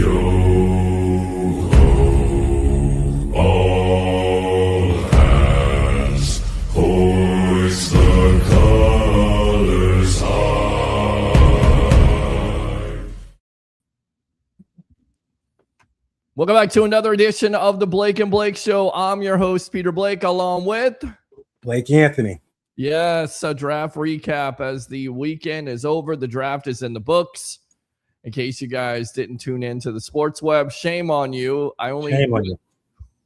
All hands hoist the colors high. Welcome back to another edition of the Blake and Blake Show. I'm your host, Peter Blake, along with Blake Anthony. Yes, a draft recap as the weekend is over. The draft is in the books. In case you guys didn't tune into the sports web, shame on you.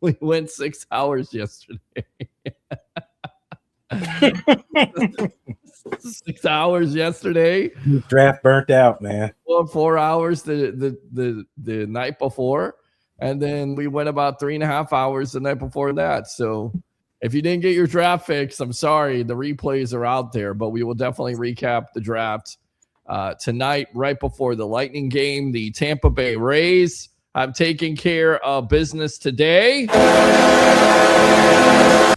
We went 6 hours yesterday. 6 hours yesterday. Draft burnt out, man. Well, 4 hours the night before, and then we went about 3.5 hours the night before that. So if you didn't get your draft fix, I'm sorry. The replays are out there, but we will definitely recap the draft tonight, right before the Lightning game. The Tampa Bay Rays have taken care of business today.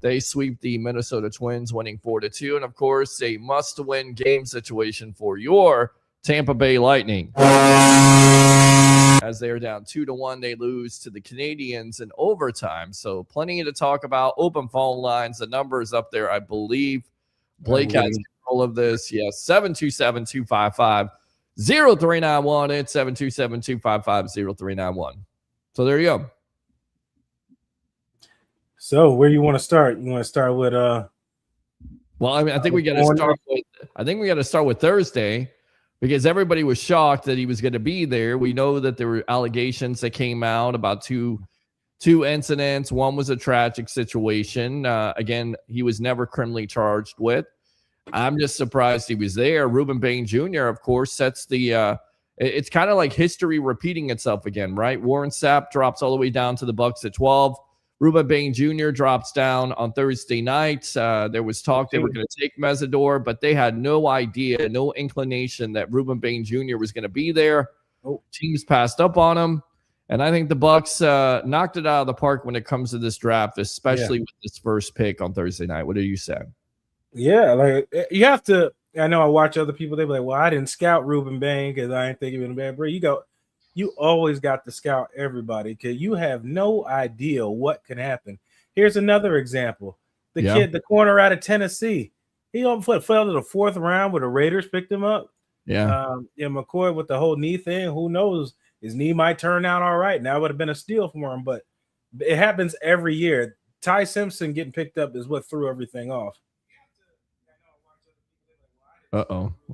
They sweep the Minnesota Twins, winning 4-2. And, of course, a must-win game situation for your Tampa Bay Lightning. As they're down 2-1, they lose to the Canadians in overtime. So plenty to talk about. Open phone lines. The numbers up there, I believe. Blake has control of this. Yes, 727-255-0391. It's 727-255-0391. So there you go. So where you want to start? You want to start with well, I mean, I think we got to start with Thursday, because everybody was shocked that he was going to be there. We know that there were allegations that came out about two incidents. One was a tragic situation. Again, he was never criminally charged with. I'm just surprised he was there. Rueben Bain Jr., of course, sets the it's kind of like history repeating itself again, right? Warren Sapp drops all the way down to the Bucs at 12. Rueben Bain Jr. drops down on Thursday night. There was talk they were going to take Mesidor, but they had no idea, no inclination that Rueben Bain Jr. was going to be there. Teams passed up on him. And I think the Bucs knocked it out of the park when it comes to this draft, especially with this first pick on Thursday night. What do you say? Yeah, like you have to. I know I watch other people. They be like, "Well, I didn't scout Rueben Bain because I didn't think he was a bad breed." You always got to scout everybody because you have no idea what can happen. Here's another example: the kid, the corner out of Tennessee, he fell to the fourth round where the Raiders picked him up. McCoy with the whole knee thing. Who knows? His knee might turn out all right. Now it would have been a steal for him, but it happens every year. Ty Simpson getting picked up is what threw everything off.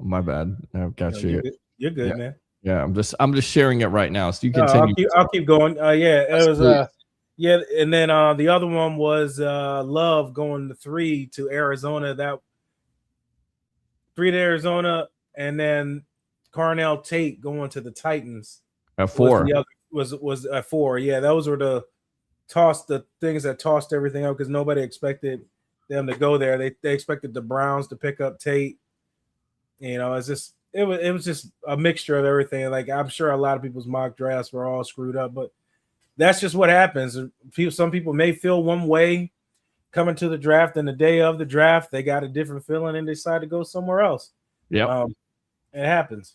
My bad. I've got you. You're good, man. Yeah, I'm just sharing it right now, so you continue. I'll keep going. It was and then the other one was Love going to 3 to Arizona. That 3 to Arizona, and then Carnell Tate going to the Titans at 4. Was at 4. Yeah, those were the things that tossed everything up because nobody expected them to go there. They expected the Browns to pick up Tate. You know, it was just a mixture of everything. Like, I'm sure a lot of people's mock drafts were all screwed up, but that's just what happens. Some people may feel one way coming to the draft, and the day of the draft, they got a different feeling and decide to go somewhere else. Yeah, it happens.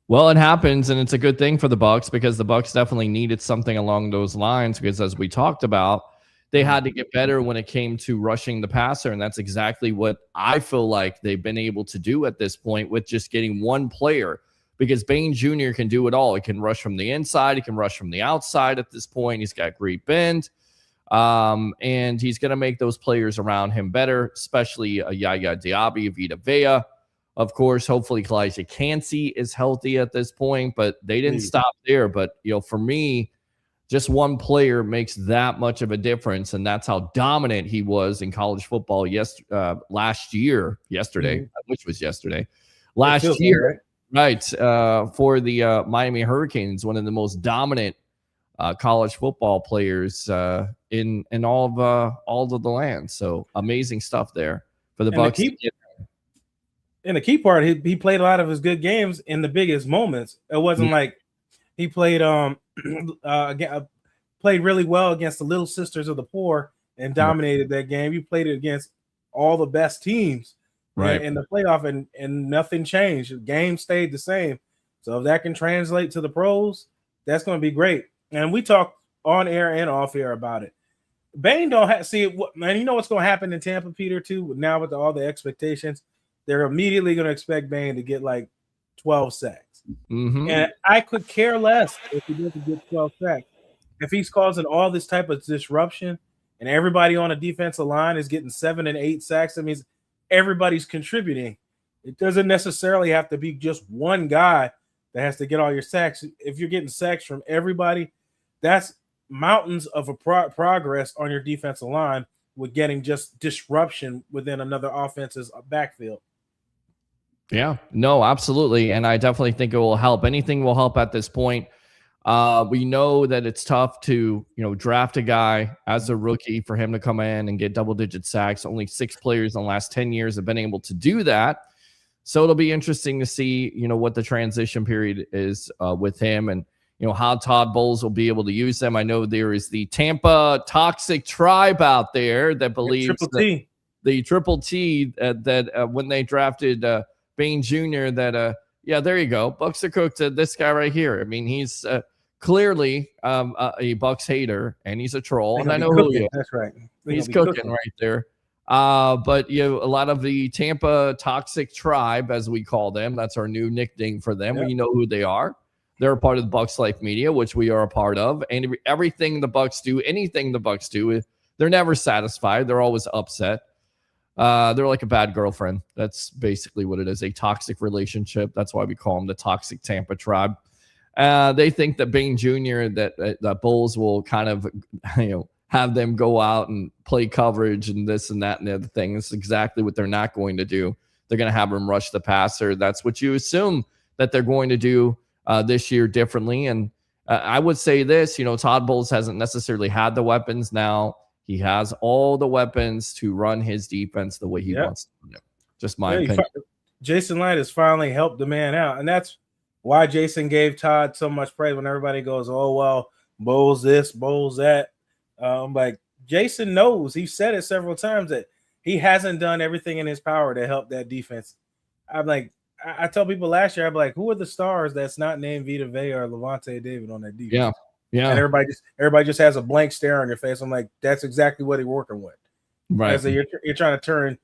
Well, it happens, and it's a good thing for the Bucs because the Bucs definitely needed something along those lines because, as we talked about, they had to get better when it came to rushing the passer, and that's exactly what I feel like they've been able to do at this point with just getting one player, because Bain Jr. can do it all. He can rush from the inside. He can rush from the outside at this point. He's got great bend, and he's going to make those players around him better, especially Yaya Diaby, Vita Vea. Of course, hopefully Kalijah Kancey is healthy at this point, but they didn't stop there. But, for me, just one player makes that much of a difference, and that's how dominant he was in college football last year. Yesterday, which was yesterday. Last year, right, for the Miami Hurricanes, one of the most dominant college football players in all of the land. So amazing stuff there for the Bucs. And the key part, he played a lot of his good games in the biggest moments. It wasn't like he played played really well against the Little Sisters of the Poor and dominated that game. You played it against all the best teams in the playoff, and nothing changed. The game stayed the same. So if that can translate to the pros, That's going to be great. And we talked on air and off air about it. Bain don't have see it, man. You know what's going to happen in Tampa, Peter, too. Now with all the expectations, they're immediately going to expect Bain to get like 12 sacks. Mm-hmm. And I could care less if he doesn't get 12 sacks. If he's causing all this type of disruption and everybody on a defensive line is getting 7 and 8 sacks, that means everybody's contributing. It doesn't necessarily have to be just one guy that has to get all your sacks. If you're getting sacks from everybody, that's mountains of a progress on your defensive line with getting just disruption within another offense's backfield. Yeah, no, absolutely. And I definitely think it will help. Anything will help at this point. We know that it's tough to, draft a guy as a rookie for him to come in and get double-digit sacks. Only 6 players in the last 10 years have been able to do that. So it'll be interesting to see, what the transition period is with him and, how Todd Bowles will be able to use them. I know there is the Tampa toxic tribe out there that believes the triple T that when they drafted Bain Jr. that, there you go. Bucs are cooked. This guy right here. I mean, he's clearly a Bucs hater and he's a troll. And I know who he is. That's right. He's cooking right there. But a lot of the Tampa toxic tribe, as we call them, that's our new nickname for them. Yep. We know who they are. They're a part of the Bucs Life Media, which we are a part of. And everything the Bucs do, anything the Bucs do, they're never satisfied. They're always upset. They're like a bad girlfriend. That's basically what it is, a toxic relationship. That's why we call them the toxic Tampa tribe. They think that Bain Jr., that Bowles will kind of, have them go out and play coverage and this and that and the other thing. That's exactly what they're not going to do. They're going to have him rush the passer. That's what you assume that they're going to do this year differently. And I would say this, Todd Bowles hasn't necessarily had the weapons. Now he has all the weapons to run his defense the way he wants to do. Just my opinion. Jason Light has finally helped the man out. And that's why Jason gave Todd so much praise when everybody goes, oh, well, Bowles this, Bowles that. Like Jason knows, he said it several times that he hasn't done everything in his power to help that defense. I'm like, I tell people last year, I'm like, who are the stars that's not named Vita Vea or Levante David on that defense? Yeah. And everybody just has a blank stare on your face. I'm like, that's exactly what he's working with. Right. So you're trying to turn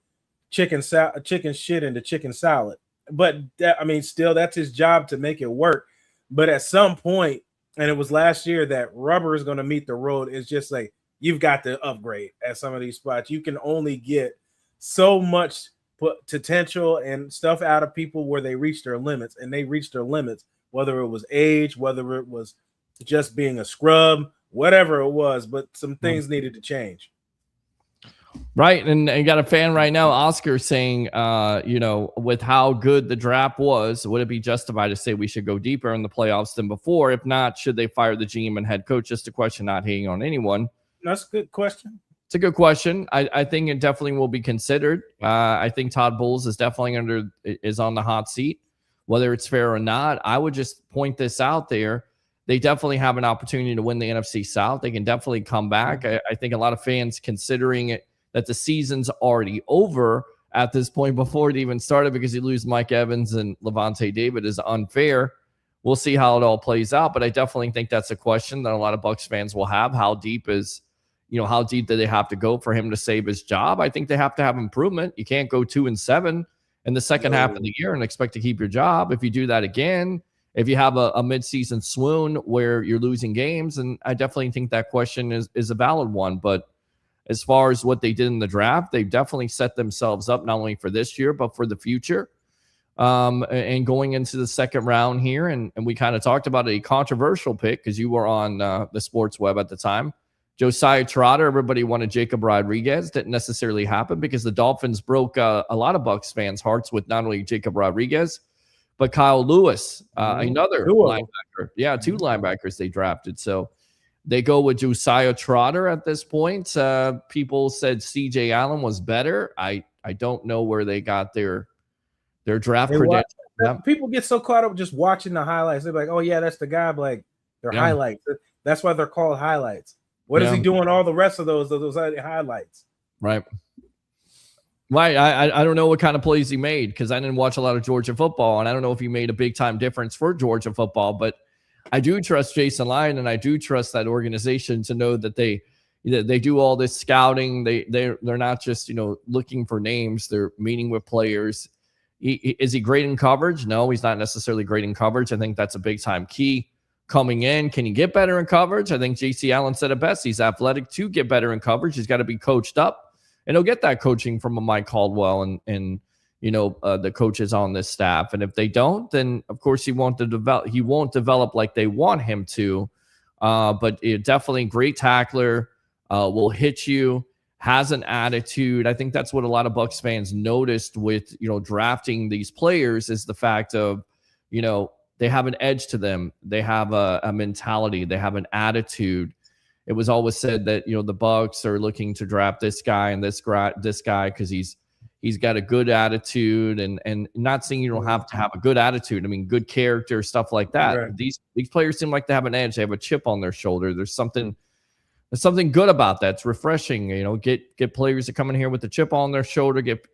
chicken shit into chicken salad. But still, that's his job to make it work. But at some point, and it was last year, that rubber is going to meet the road. It's just like you've got to upgrade at some of these spots. You can only get so much potential and stuff out of people where they reach their limits, and they reached their limits, whether it was age, whether it was just being a scrub, whatever it was. But some things needed to change. Right. And you got a fan right now, Oscar, saying, with how good the draft was, would it be justified to say we should go deeper in the playoffs than before? If not, should they fire the GM and head coach? Just a question, not hating on anyone. That's a good question. It's a good question. I think it definitely will be considered. I think Todd Bowles is definitely is on the hot seat, whether it's fair or not. I would just point this out there. They definitely have an opportunity to win the NFC South. They can definitely come back. I think a lot of fans considering it, that the season's already over at this point before it even started because you lose Mike Evans and Levante David is unfair. We'll see how it all plays out, but I definitely think that's a question that a lot of Bucs fans will have. How deep do they have to go for him to save his job? I think they have to have improvement. You can't go 2-7 in the second half of the year and expect to keep your job. If you do that again, if you have a midseason swoon where you're losing games, and I definitely think that question is a valid one, but as far as what they did in the draft, they've definitely set themselves up not only for this year, but for the future. And going into the second round here, and we kind of talked about a controversial pick because you were on the sports web at the time. Josiah Trotter, everybody wanted Jacob Rodriguez. Didn't necessarily happen because the Dolphins broke a lot of Bucs fans' hearts with not only Jacob Rodriguez, but Kyle Lewis, another linebacker. Yeah, 2 linebackers they drafted. So they go with Josiah Trotter at this point. People said CJ Allen was better. I don't know where they got their draft credentials. People get so caught up just watching the highlights. They're like, oh, yeah, that's the guy. But like, they're highlights. That's why they're called highlights. What is he doing all the rest of those highlights? Right. Right. I don't know what kind of plays he made because I didn't watch a lot of Georgia football, and I don't know if he made a big-time difference for Georgia football, but I do trust Jason Lyon, and I do trust that organization to know that they do all this scouting. They're not just looking for names. They're meeting with players. Is he great in coverage? No, he's not necessarily great in coverage. I think that's a big time key coming in. Can he get better in coverage? I think J.C. Allen said it best. He's athletic to get better in coverage. He's got to be coached up, and he'll get that coaching from a Mike Caldwell and the coaches on this staff. And if they don't, then of course he won't develop like they want him to. But definitely great tackler, will hit you, has an attitude. I think that's what a lot of Bucs fans noticed with, drafting these players is the fact of, they have an edge to them. They have a mentality. They have an attitude. It was always said that, the Bucs are looking to draft this guy and this guy because he's got a good attitude, and not saying you don't have to have a good attitude. I mean, good character, stuff like that. Right. These players seem like they have an edge. They have a chip on their shoulder. There's something good about that. It's refreshing. Get players that come in here with the chip on their shoulder. Get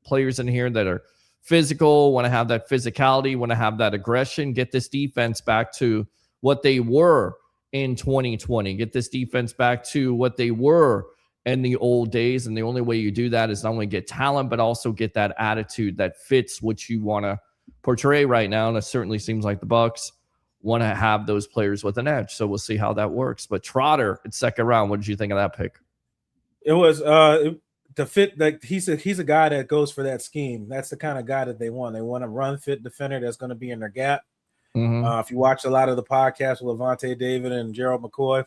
players in here that are physical, want to have that physicality, want to have that aggression. Get this defense back to what they were in 2020. Get this defense back to what they were in the old days. And the only way you do that is not only get talent, but also get that attitude that fits what you want to portray right now. And it certainly seems like the Bucs want to have those players with an edge. So we'll see how that works. But Trotter at second round, what did you think of that pick? It was to fit. Like he's a guy that goes for that scheme. That's the kind of guy that they want. They want a run fit defender that's going to be in their gap. Mm-hmm. If you watch a lot of the podcasts with Levante David and Gerald McCoy,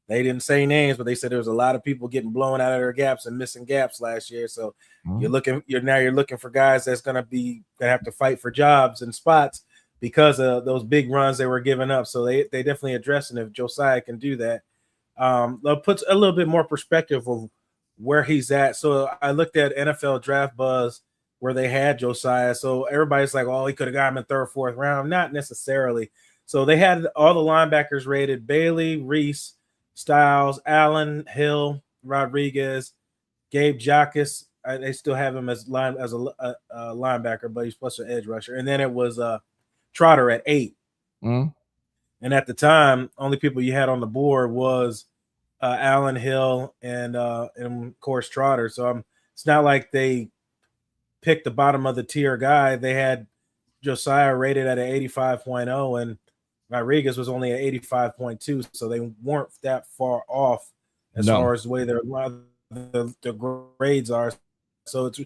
they didn't say names, but they said there was a lot of people getting blown out of their gaps and missing gaps last year. So you're looking for guys that's going to have to fight for jobs and spots because of those big runs they were giving up. So they definitely addressing if Josiah can do that. That puts a little bit more perspective of where he's at. So I looked at NFL Draft Buzz where they had Josiah. So everybody's like, oh, he could have got him in third, fourth round. Not necessarily. So they had all the linebackers rated: Bailey, Reese, Styles, Allen, Hill, Rodriguez, Gabe Jacques. They still have him as a linebacker, but he's plus an edge rusher. And then it was Trotter at 8. Mm-hmm. And at the time, only people you had on the board was Allen, Hill, and of course Trotter. So it's not like they picked the bottom of the tier guy. They had Josiah rated at an 85.0 and Rodriguez was only at 85.2, so they weren't that far off as far as the way the grades are. So it's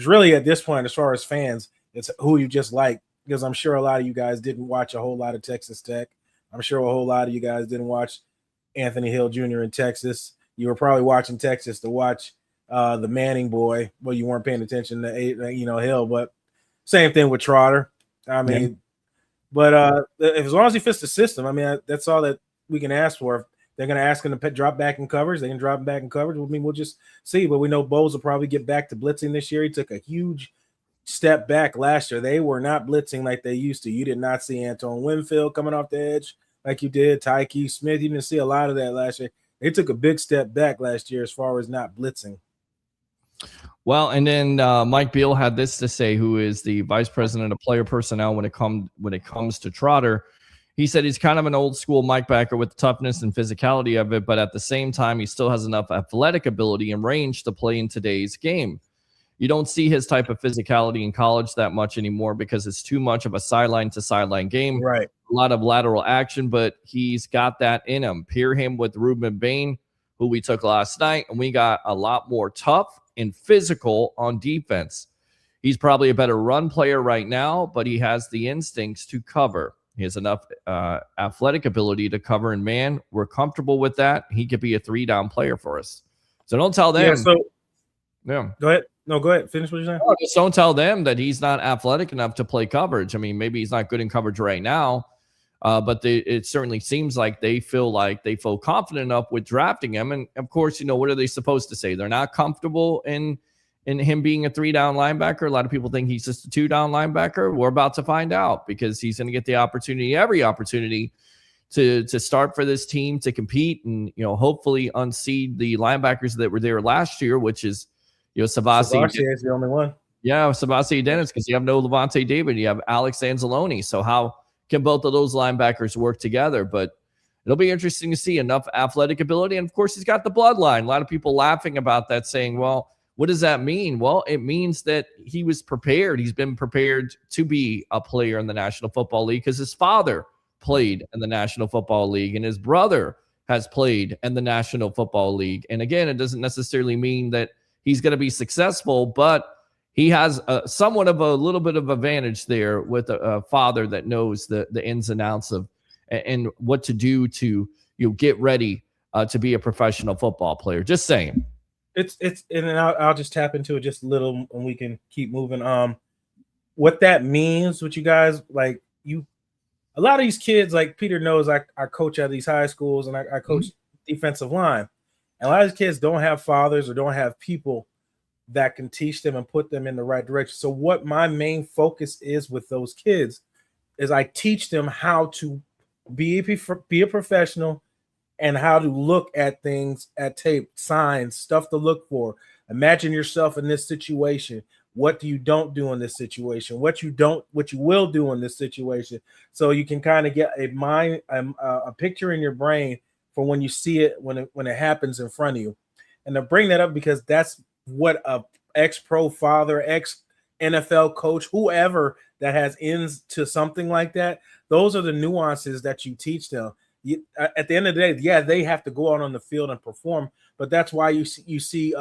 really at this point, as far as fans, it's who you just like, because I'm sure a lot of you guys didn't watch a whole lot of Texas Tech. I'm sure a whole lot of you guys didn't watch Anthony Hill Jr. in Texas. You were probably watching Texas to watch the Manning boy. Well, you weren't paying attention to Hill, but same thing with Trotter. I mean. Yeah. But as long as he fits the system, I mean, that's all that we can ask for. If they're going to ask him to drop back in coverage, they can drop him back in coverage. I mean, we'll just see. But we know Bowles will probably get back to blitzing this year. He took a huge step back last year. They were not blitzing like they used to. You did not see Antoine Winfield coming off the edge like you did. Tyke Smith, you didn't see a lot of that last year. They took a big step back last year as far as not blitzing. Well, and then Mike Beal had this to say, who is the vice president of player personnel when it comes to Trotter. He said he's kind of an old school Mike backer with the toughness and physicality of it, but at the same time, he still has enough athletic ability and range to play in today's game. You don't see his type of physicality in college that much anymore because it's too much of a sideline to sideline game. Right. A lot of lateral action, but he's got that in him. Pair him with Rueben Bain, who we took last night, and we got a lot more tough and physical on defense. He's probably a better run player right now, but he has the instincts to cover. He has enough athletic ability to cover in man. We're comfortable with that. He could be a 3-down player for us. So don't tell them. Yeah. Go ahead. No, go ahead. Finish what you're saying. No, just don't tell them that he's not athletic enough to play coverage. I mean, maybe he's not good in coverage right now, but it certainly seems like they feel confident enough with drafting him. And of course, what are they supposed to say? They're not comfortable in him being a 3-down linebacker. A lot of people think he's just a 2-down linebacker. We're about to find out because he's going to get every opportunity to start for this team, to compete, and hopefully unseat the linebackers that were there last year, which is Savasi is the only one. Yeah, Savasi Dennis, because you have no Levante David, you have Alex Anzalone. So how can both of those linebackers work together? But it'll be interesting to see enough athletic ability. And of course, he's got the bloodline. A lot of people laughing about that, saying, well, what does that mean? Well, it means that he was prepared. He's been prepared to be a player in the National Football League because his father played in the National Football League and his brother has played in the National Football League. And again, it doesn't necessarily mean that he's going to be successful, but he has somewhat of a little bit of advantage there with a father that knows the ins and outs of and what to do to get ready to be a professional football player. Just saying. It's and then I'll just tap into it just a little and we can keep moving. What that means, what you guys like, a lot of these kids, like Peter knows, I coach at these high schools and I coach defensive line. And a lot of these kids don't have fathers or don't have people that can teach them and put them in the right direction. So what my main focus is with those kids is I teach them how to be a professional and how to look at things, at tape, signs, stuff to look for. Imagine yourself in this situation. What do you don't do in this situation? What you will do in this situation. So you can kind of get a picture in your brain for when you see it, when it happens in front of you. And to bring that up because that's what a ex-pro father, ex-NFL coach, whoever that has ins to something like that, those are the nuances that you teach them. At the end of the day, yeah, they have to go out on the field and perform, but that's why you see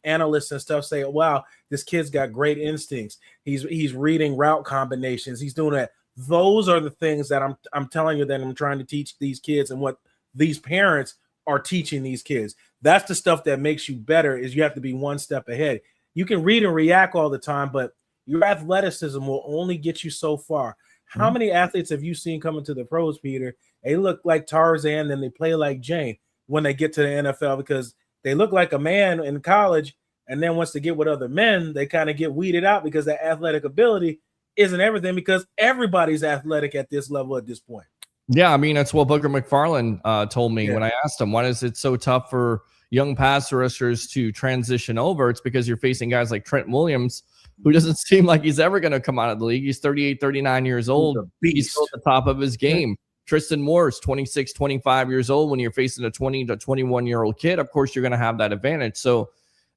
analysts and stuff say, wow, this kid's got great instincts. He's reading route combinations. He's doing that. Those are the things that I'm telling you that I'm trying to teach these kids and what these parents are teaching these kids. That's the stuff that makes you better is you have to be one step ahead. You can read and react all the time, but your athleticism will only get you so far. How many athletes have you seen coming to the pros, Peter? They look like Tarzan and they play like Jane when they get to the NFL because they look like a man in college. And then once they get with other men, they kind of get weeded out because that athletic ability isn't everything because everybody's athletic at this level at this point. Yeah, I mean, that's what Booker McFarland told me when I asked him, why is it so tough for young pass rushers to transition over? It's because you're facing guys like Trent Williams, who doesn't seem like he's ever going to come out of the league. He's 38, 39 years old. He's still at the top of his game. Tristan Morris, 26, 25 years old. When you're facing a 20 to 21-year-old kid, of course, you're going to have that advantage. So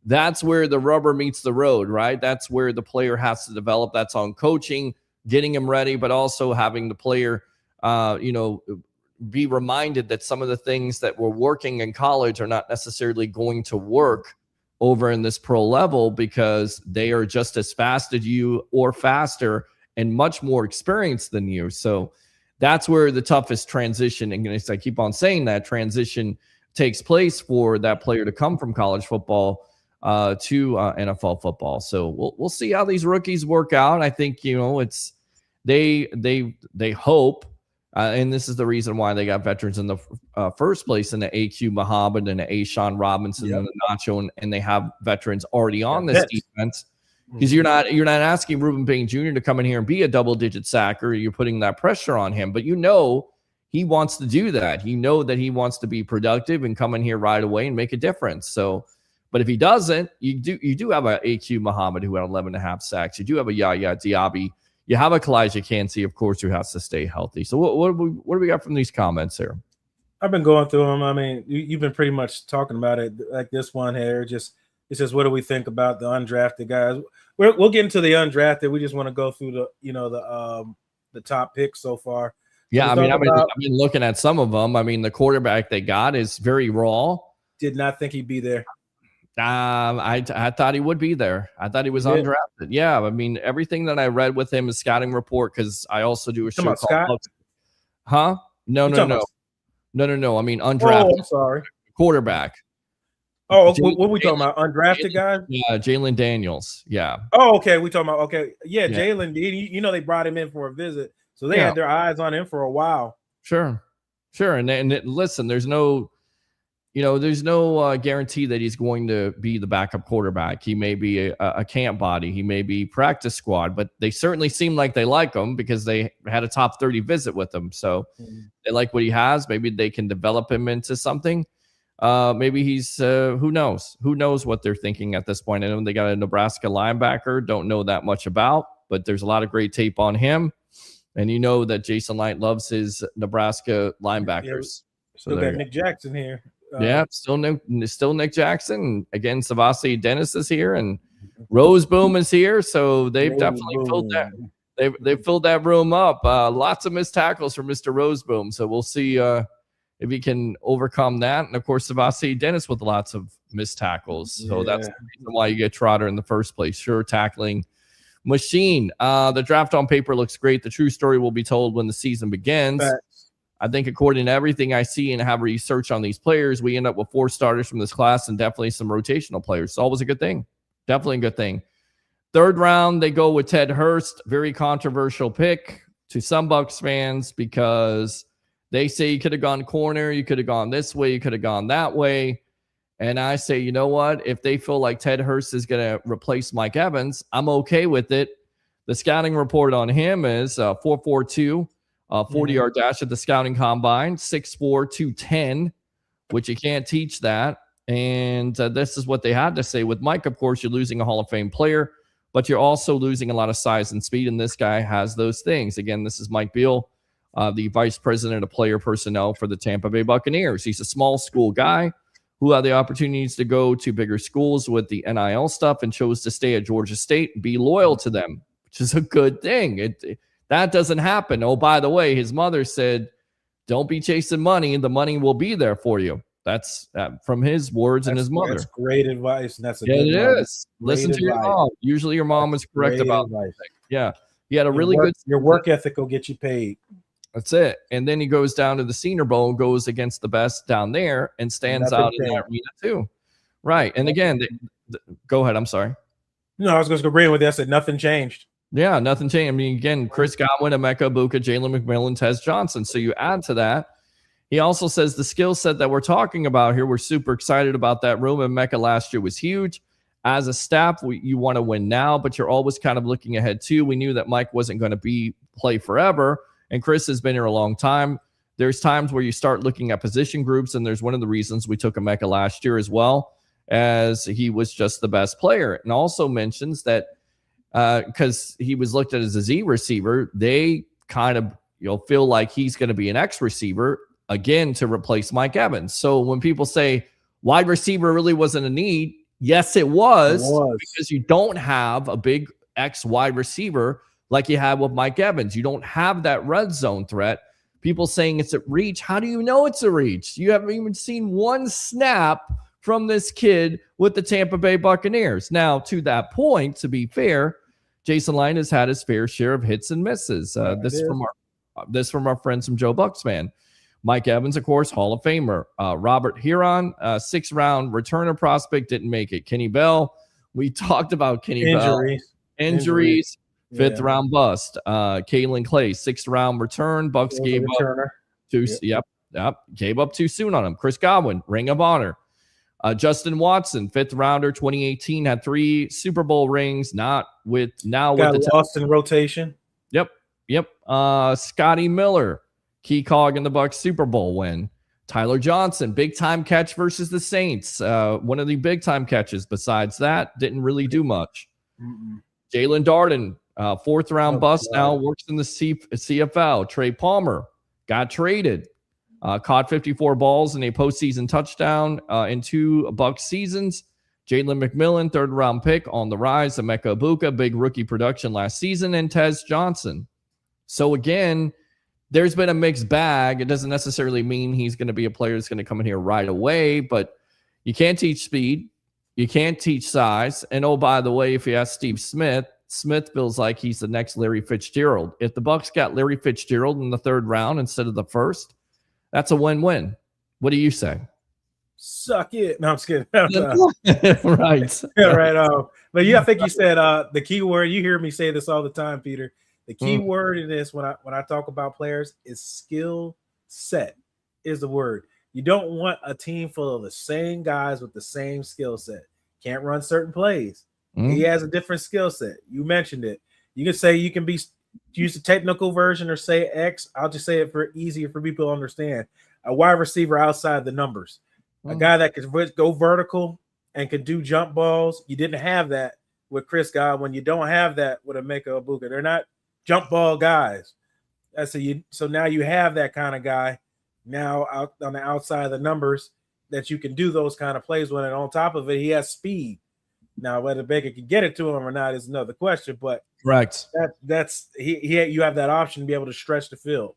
that's where the rubber meets the road, right? That's where the player has to develop. That's on coaching, getting him ready, but also having the player, be reminded that some of the things that were working in college are not necessarily going to work over in this pro level because they are just as fast as you or faster and much more experienced than you. So that's where the toughest transition, and I keep on saying that transition takes place for that player to come from college football to NFL football. So we'll see how these rookies work out. I think, it's they hope, and this is the reason why they got veterans in the first place in the AQ Muhammad and the A. Sean Robinson and the Nacho, and they have veterans already on this defense. Because you're not asking Rueben Bain Jr. to come in here and be a double-digit sacker. You're putting that pressure on him, but he wants to do that. That he wants to be productive and come in here right away and make a difference. So, but if he doesn't, you do have a AQ Muhammad who had 11.5 sacks. You do have a Yaya Diaby. You have a Kalijah Kancey, of course, who has to stay healthy. So what do we got from these comments here? I've been going through them. I mean, you've been pretty much talking about it like this one here. It says, what do we think about the undrafted guys? We'll get into the undrafted. We just want to go through the top picks so far. Yeah, I've been looking at some of them. I mean, the quarterback they got is very raw. Did not think he'd be there. I thought he would be there. I thought he was undrafted. Yeah, I mean, everything that I read with him is scouting report because I also do a show called Scott? Huh? No. I mean, undrafted. Oh, I'm sorry. Quarterback. Oh, what are we talking about? Undrafted guys? Yeah, Jalen Daniels. Yeah. Oh, okay. We talking about Yeah. Jalen. They brought him in for a visit, so they had their eyes on him for a while. Sure. And listen, there's no guarantee that he's going to be the backup quarterback. He may be a camp body. He may be practice squad, but they certainly seem like they like him because they had a top 30 visit with him. So they like what he has. Maybe they can develop him into something. Maybe he's who knows what they're thinking at this point. I know they got a Nebraska linebacker, don't know that much about, but there's a lot of great tape on him. And you know that Jason Light loves his Nebraska linebackers. Still got Nick Jackson here. Still Nick Jackson. Again, Savasi Dennis is here, and Roseboom is here. So they've definitely filled that. They've filled that room up. Lots of missed tackles for Mr. Roseboom. So we'll see if he can overcome that. And of course, Savasi Dennis with lots of missed tackles. So that's the reason why you get Trotter in the first place. Sure, tackling machine. The draft on paper looks great. The true story will be told when the season begins. I think according to everything I see and have research on these players, we end up with 4 starters from this class and definitely some rotational players. It's always a good thing. Definitely a good thing. 3rd round, they go with Ted Hurst. Very controversial pick to some Bucs fans because they say you could have gone corner, you could have gone this way, you could have gone that way. And I say, you know what? If they feel like Ted Hurst is going to replace Mike Evans, I'm okay with it. The scouting report on him is 4.42. 40-yard dash at the scouting combine, 6'4", 210, which you can't teach that. And this is what they had to say. With Mike, of course, you're losing a Hall of Fame player, but you're also losing a lot of size and speed, and this guy has those things. Again, this is Mike Beal, the vice president of player personnel for the Tampa Bay Buccaneers. He's a small school guy who had the opportunities to go to bigger schools with the NIL stuff and chose to stay at Georgia State and be loyal to them, which is a good thing. That doesn't happen. Oh, by the way, his mother said, don't be chasing money. The money will be there for you. That's from his words and his mother. That's great advice. And that's it is. Listen to your mom. Usually your mom is correct about advice. Yeah. He had a really good. Your work ethic will get you paid. That's it. And then he goes down to the Senior Bowl, goes against the best down there and stands out in that arena too. Right. And again, go ahead. I'm sorry. No, I was just agreeing with you. I said nothing changed. Yeah, nothing changed. I mean, again, Chris Godwin, Emeka Egbuka, Jalen McMillan, Tez Johnson. So you add to that. He also says the skill set that we're talking about here, we're super excited about that room. Emeka last year was huge. As a staff, you want to win now, but you're always kind of looking ahead too. We knew that Mike wasn't going to play forever, and Chris has been here a long time. There's times where you start looking at position groups, and there's one of the reasons we took Emeka last year as well, as he was just the best player. And also mentions that because he was looked at as a Z receiver, they kind of feel like he's going to be an X receiver again to replace Mike Evans. So when people say wide receiver really wasn't a need, yes, it was. Because you don't have a big X wide receiver like you had with Mike Evans. You don't have that red zone threat. People saying it's at reach. How do you know it's a reach? You haven't even seen one snap from this kid with the Tampa Bay Buccaneers. Now, to that point, to be fair, Jason Light has had his fair share of hits and misses. This from our friends from Joe Bucs fan. Mike Evans, of course, Hall of Famer. Robert Huron, 6th-round returner prospect, didn't make it. Kenny Bell, we talked about Kenny Bell. Injuries. 5th-round bust. Kalen Clay, 6th-round return. Bucs gave up too soon on him. Chris Godwin, Ring of Honor. Justin Watson, 5th-rounder, 2018, had 3 Super Bowl rings. Got lost in rotation. Yep. Scotty Miller, key cog in the Bucs Super Bowl win. Tyler Johnson, big-time catch versus the Saints. One of the big-time catches. Besides that, didn't really do much. Jalen Darden, 4th-round bust now, works in the CFL. Trey Palmer got traded. Caught 54 balls in a postseason touchdown in 2 Bucs seasons. Jalen McMillan, 3rd-round pick on the rise. Emeka Egbuka, big rookie production last season. And Tez Johnson. So, again, there's been a mixed bag. It doesn't necessarily mean he's going to be a player that's going to come in here right away, but you can't teach speed. You can't teach size. And, oh, by the way, if you ask Steve Smith feels like he's the next Larry Fitzgerald. If the Bucs got Larry Fitzgerald in the 3rd round instead of the 1st, that's a win-win. What do you say? Suck it. No, I'm just kidding. Right. Yeah, right. But I think you said the key word. You hear me say this all the time, Peter. The key word in this when I talk about players is skill set is the word. You don't want a team full of the same guys with the same skill set. Can't run certain plays. He has a different skill set. You mentioned it. You can say you can use the technical version or say X. I'll just say it for easier for people to understand. A wide receiver outside the numbers. A guy that could go vertical and could do jump balls. You didn't have that with Chris Godwin. You don't have that with Emeka Egbuka. They're not jump ball guys. So now you have that kind of guy now out on the outside of the numbers that you can do those kind of plays with, and on top of it, he has speed. Now, whether Baker can get it to him or not is another question, but Correct. You have that option to be able to stretch the field.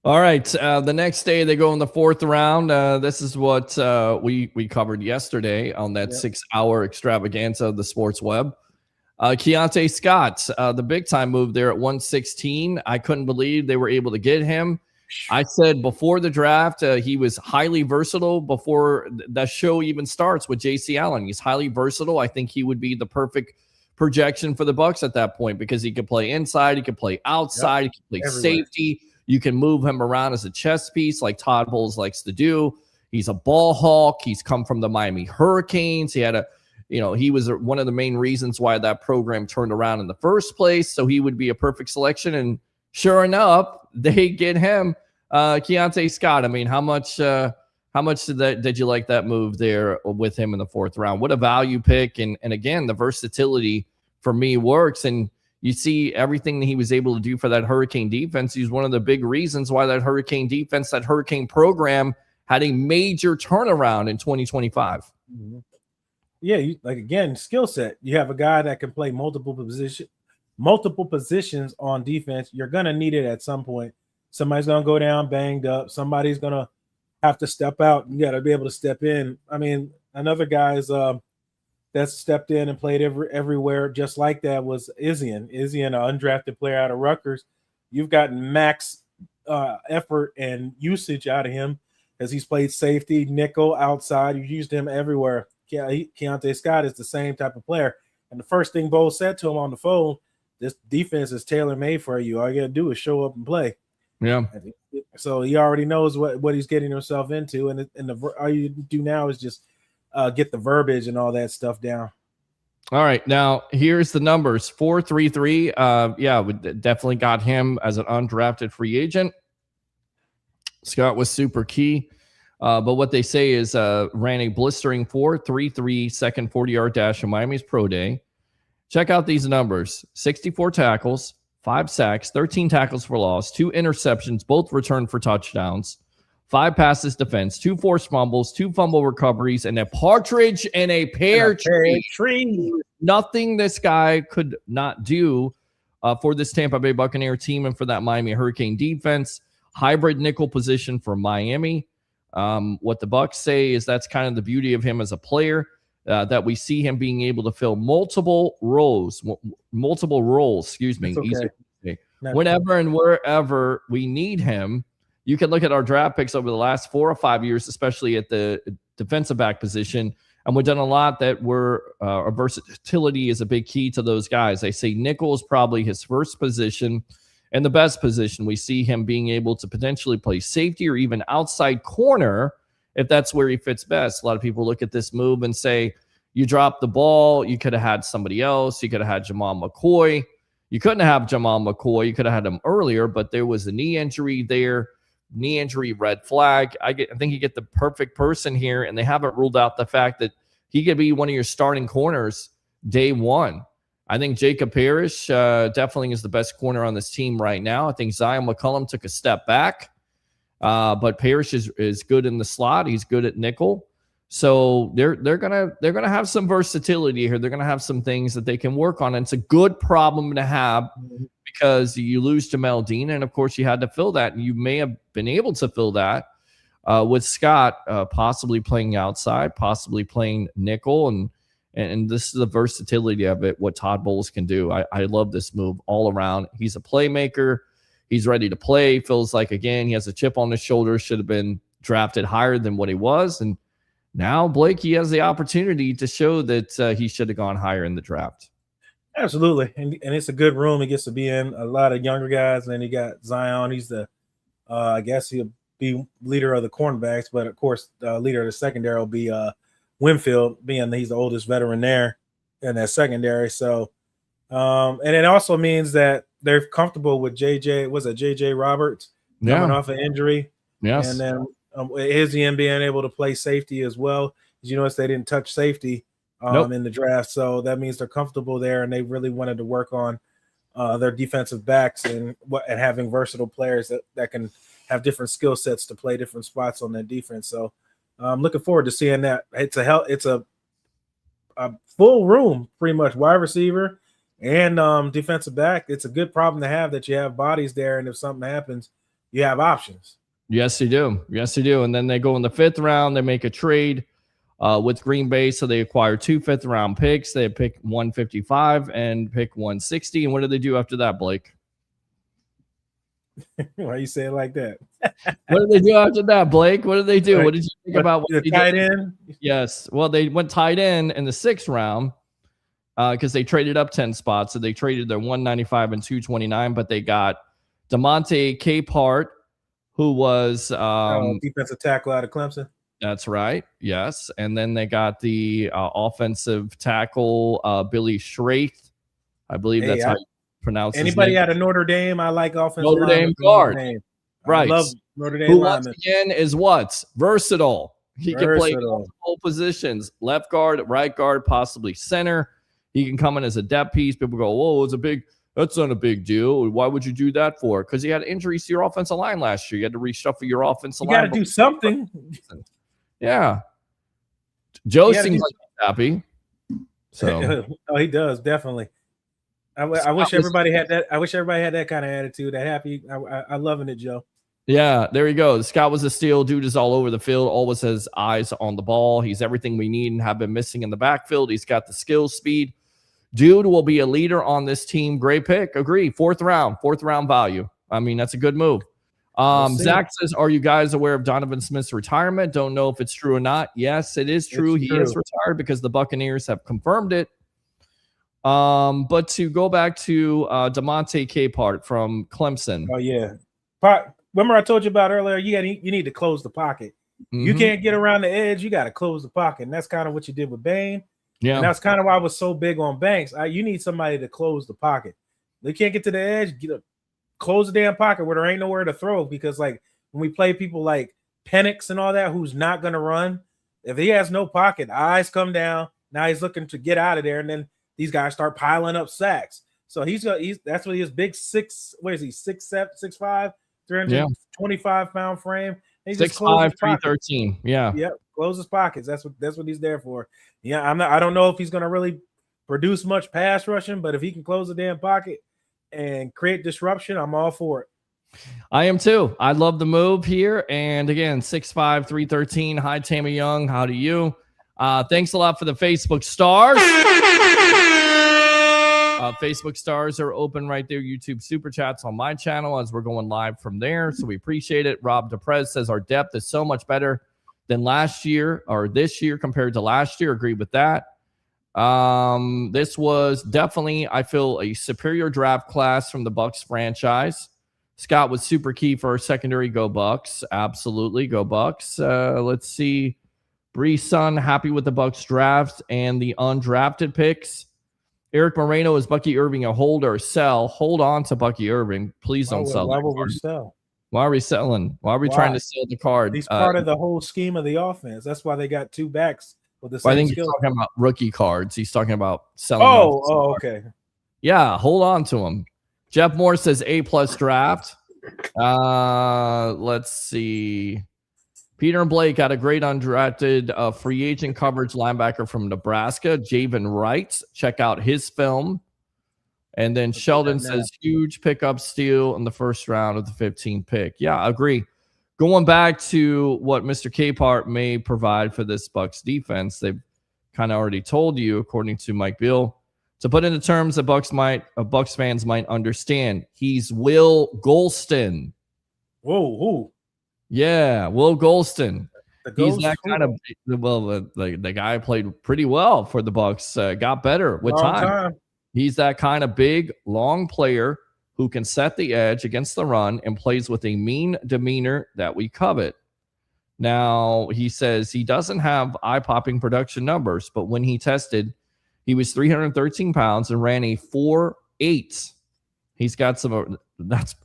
All right. The next day they go in the 4th round. This is what we covered yesterday on that 6-hour extravaganza of the sports web. Keionte Scott, the big time move there at 116. I couldn't believe they were able to get him. I said before the draft, he was highly versatile before the show even starts with J.C. Allen. He's highly versatile. I think he would be the perfect projection for the Bucs at that point because he could play inside, he could play outside, he could play safety. You can move him around as a chess piece like Todd Bowles likes to do. He's a ball hawk. He's come from the Miami Hurricanes. He was one of the main reasons why that program turned around in the first place. So he would be a perfect selection. And sure enough, they get him, Keionte Scott. I mean, how much did you like that move there with him in the 4th round? What a value pick. And again, the versatility for me works. And you see everything that he was able to do for that Hurricane defense. He's one of the big reasons why that Hurricane defense, that Hurricane program had a major turnaround in 2025. Mm-hmm. Yeah, again, skill set. You have a guy that can play multiple positions on defense. You're going to need it at some point. Somebody's going to go down banged up. Somebody's going to have to step out. You got to be able to step in. I mean, another guy's that stepped in and played everywhere just like that was Izzian, an undrafted player out of Rutgers. You've gotten max effort and usage out of him as he's played safety, nickel, outside. You've used him everywhere. Keionte Scott is the same type of player. And the first thing Bo said to him on the phone, this defense is tailor-made for you. All you got to do is show up and play. Yeah. So he already knows what he's getting himself into. And all you do now is just get the verbiage and all that stuff down. All right. Now, here's the numbers. 4.33. We definitely got him as an undrafted free agent. Scott was super key. But what they say is ran a blistering 4.33 second 40-yard dash in Miami's pro day. Check out these numbers. 64 tackles, 5 sacks, 13 tackles for loss, 2 interceptions, both returned for touchdowns, 5 passes defense, 2 forced fumbles, 2 fumble recoveries, and a partridge in a pear tree. Nothing this guy could not do for this Tampa Bay Buccaneer team and for that Miami Hurricane defense. Hybrid nickel position for Miami. What the Bucs say is that's kind of the beauty of him as a player, that we see him being able to fill multiple roles, whenever and wherever we need him. You can look at our draft picks over the last 4 or 5 years, especially at the defensive back position, and we've done a lot that our versatility is a big key to those guys. They say nickel is probably his first position and the best position. We see him being able to potentially play safety or even outside corner if that's where he fits best. A lot of people look at this move and say, you dropped the ball, you could have had somebody else. You could have had Jamal McCoy. You couldn't have Jamal McCoy. You could have had him earlier, but there was a knee injury there. Knee injury, red flag. I think you get the perfect person here, and they haven't ruled out the fact that he could be one of your starting corners day one. I think Jacob Parrish definitely is the best corner on this team right now. I think Zion McCollum took a step back, but Parrish is good in the slot. He's good at nickel. So they're gonna have some versatility here. They're gonna have some things that they can work on, and it's a good problem to have because you lose Jamel Dean, and of course you had to fill that, and you may have been able to fill that with Scott possibly playing outside, possibly playing nickel, and this is the versatility of it, what Todd Bowles can do. I love this move all around. He's a playmaker. He's ready to play. Feels like, again, he has a chip on his shoulder, should have been drafted higher than what he was, and now, Blake, he has the opportunity to show that he should have gone higher in the draft. Absolutely. And it's a good room. He gets to be in a lot of younger guys. And then you got Zion. He's the, I guess he'll be leader of the cornerbacks. But, of course, leader of the secondary will be Winfield, being that he's the oldest veteran there in that secondary. So, and it also means that they're comfortable with J.J. Roberts coming off an injury. Yes. And then Izzian being able to play safety as well. As you notice, they didn't touch safety in the draft, so that means they're comfortable there, and they really wanted to work on their defensive backs and having versatile players that can have different skill sets to play different spots on that defense. So I'm looking forward to seeing that. It's a full room, pretty much, wide receiver and defensive back. It's a good problem to have that you have bodies there, and if something happens, you have options. Yes, you do. Yes, you do. And then they go in the 5th round. They make a trade with Green Bay, so they acquire 2 5th-round picks. They pick 155 and pick 160. And what do they do after that, Blake? Why you say it like that? What did they do after that, Blake? What did they do? Right. What did you think about what the tight end? Yes. Well, they went tight end in the 6th round because they traded up 10 spots. So they traded their 195 and 229, but they got DeMonte Capehart, who was defensive tackle out of Clemson. That's right. Yes. And then they got the offensive tackle, Billy Schraith. I believe that's how you pronounce his anybody name. out of Notre Dame. I like offensive Notre Dame guard. Right. I love Notre Dame Who lineman. once again is what? Versatile. He can play Versatile. multiple positions. Left guard, right guard, possibly center. He can come in as a depth piece. People go, whoa, that's not a big deal. Why would you do that for? Because you had injuries to your offensive line last year. You had to reshuffle your offensive line. You got to do something. Yeah. Joe seems like he's happy. So he does, definitely. I wish everybody had that. I wish everybody had that kind of attitude. That happy. I loving it, Joe. Yeah, there you go. Scott was a steal. Dude is all over the field. Always has eyes on the ball. He's everything we need and have been missing in the backfield. He's got the skill, speed. Dude will be a leader on this team. Great pick. Agree. 4th round value. I mean, that's a good move. Zach says, are you guys aware of Donovan Smith's retirement? Don't know if it's true or not. Yes, it is true. He is retired because the Buccaneers have confirmed it. But to go back to DeMonte Capehart from Clemson. Oh, yeah. Remember I told you about earlier, you need to close the pocket. Mm-hmm. You can't get around the edge. You got to close the pocket. And that's kind of what you did with Bain. Yeah. And that's kind of why I was so big on Banks. You need somebody to close the pocket. They can't get to the edge. Close the damn pocket where there ain't nowhere to throw, because like when we play people like Penix and all that, who's not going to run, if he has no pocket, eyes come down. Now he's looking to get out of there, and then these guys start piling up sacks. So that's what his big 6'7", 6'5", 325-pound frame. He's 6'5", 313. Yeah. Yep. Close his pockets. That's what he's there for. Yeah. I don't know if he's going to really produce much pass rushing, but if he can close the damn pocket and create disruption, I'm all for it. I am too. I love the move here. And again, 6'5", 313. Hi, Tammy Young. How do you? Thanks a lot for the Facebook stars. Facebook stars are open right there. YouTube super chats on my channel as we're going live from there. So we appreciate it. Rob DePrez says our depth is so much better than last year or this year compared to last year. Agree with that. This was definitely, I feel, a superior draft class from the Bucs franchise. Scott was super key for our secondary. Go Bucs. Absolutely. Go Bucs. Let's see. Bree's son, happy with the Bucs draft and the undrafted picks. Eric Moreno, is Bucky Irving a hold or sell? Hold on to Bucky Irving. Please don't sell. Why would we sell? Why are we selling? Why are we trying to sell the card? He's part of the whole scheme of the offense. That's why they got 2 backs with the same I think skill. he's talking about rookie cards. He's talking about selling. Oh, okay. Yeah, hold on to him. Jeff Moore says A+ draft. Let's see. Peter and Blake got a great undrafted free agent coverage linebacker from Nebraska, Javen Wright. Check out his film. And then Sheldon says huge pickup steal in the first round of the 15th pick. Yeah, I agree. Going back to what Mr. Capehart may provide for this Bucs defense, they've kind of already told you, according to Mike Beal, to put into terms that Bucs fans might understand. He's Will Golston. Whoa. Yeah, Will Golston. He's that kind of the guy played pretty well for the Bucs. Got better with time. He's that kind of big, long player who can set the edge against the run and plays with a mean demeanor that we covet. Now, he says he doesn't have eye-popping production numbers, but when he tested, he was 313 pounds and ran a 4.8. He's got some – that's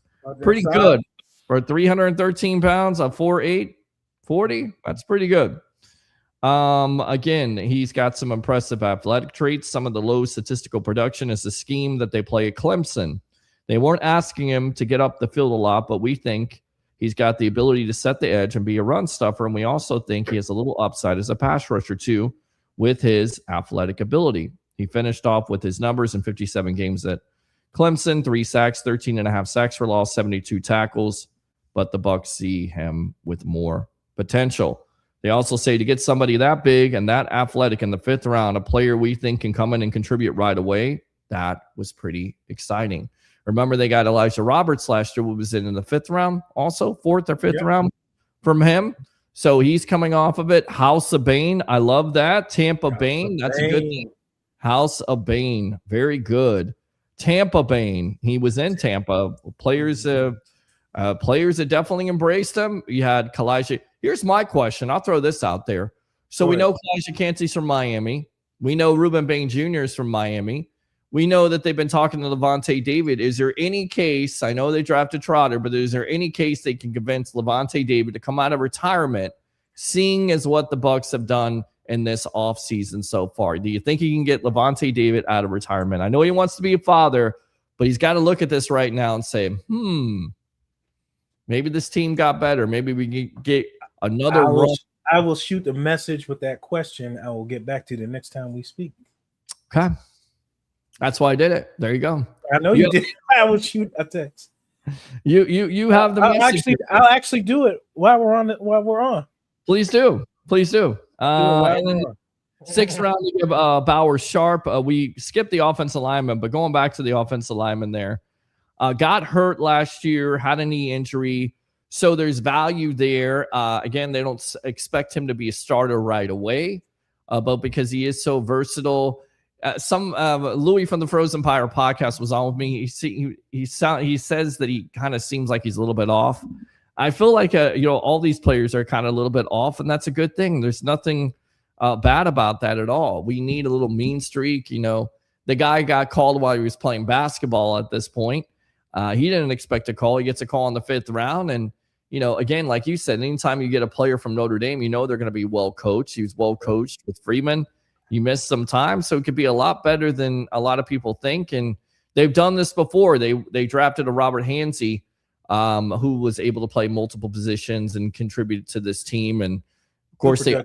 pretty good. For 313 pounds, a 4.8, 40, that's pretty good. Again, he's got some impressive athletic traits. Some of the low statistical production is the scheme that they play at Clemson. They weren't asking him to get up the field a lot, but we think he's got the ability to set the edge and be a run stuffer. And we also think he has a little upside as a pass rusher, too, with his athletic ability. He finished off with his numbers in 57 games at Clemson, 3 sacks, 13.5 sacks for loss, 72 tackles. But the Bucs see him with more potential. They also say to get somebody that big and that athletic in the 5th round, a player we think can come in and contribute right away, that was pretty exciting. Remember, they got Elijah Roberts last year, who was in the 5th round, also 4th or 5th round from him. So he's coming off of it. House of Bain, I love that. Tampa Bain, that's a good name. House of Bain, very good. Tampa Bain, he was in Tampa. Players that definitely embraced him. You had Kalijah. Here's my question. I'll throw this out there. So we know Keionte's from Miami. We know Rueben Bain Jr. is from Miami. We know that they've been talking to Lavonte David. Is there any case, I know they drafted Trotter, but is there any case they can convince Lavonte David to come out of retirement, seeing as what the Bucs have done in this offseason so far? Do you think he can get Lavonte David out of retirement? I know he wants to be a father, but he's got to look at this right now and say, maybe this team got better. Maybe we can get another run. I will shoot a message with that question. I will get back to you the next time we speak. Okay. That's why I did it. There you go. I know you did. I will shoot a text. You have the message. I'll actually do it while we're on. Please do. And then 6th round, we give Bauer Sharp. We skipped the offensive lineman, but going back to the offensive lineman there, got hurt last year, had a knee injury. So there's value there. Again, they don't expect him to be a starter right away, but because he is so versatile. Louis from the Frozen Pyre podcast was on with me. He says that he kind of seems like he's a little bit off. I feel like all these players are kind of a little bit off, and that's a good thing. There's nothing bad about that at all. We need a little mean streak. The guy got called while he was playing basketball at this point. He didn't expect a call. He gets a call in the 5th round, and again, like you said, anytime you get a player from Notre Dame, they're going to be well coached. He was well coached with Freeman. He missed some time, so it could be a lot better than a lot of people think. And they've done this before. They drafted a Robert Hansey, who was able to play multiple positions and contribute to this team. And of course, so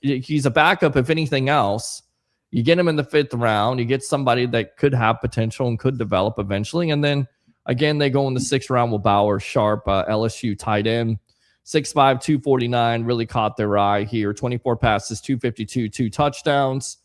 he's a backup. If anything else, you get him in the 5th round. You get somebody that could have potential and could develop eventually. And then again, they go in the 6th round with Bauer Sharp, LSU tight end. 6'5", 249, really caught their eye here. 24 passes, 252, 2 touchdowns.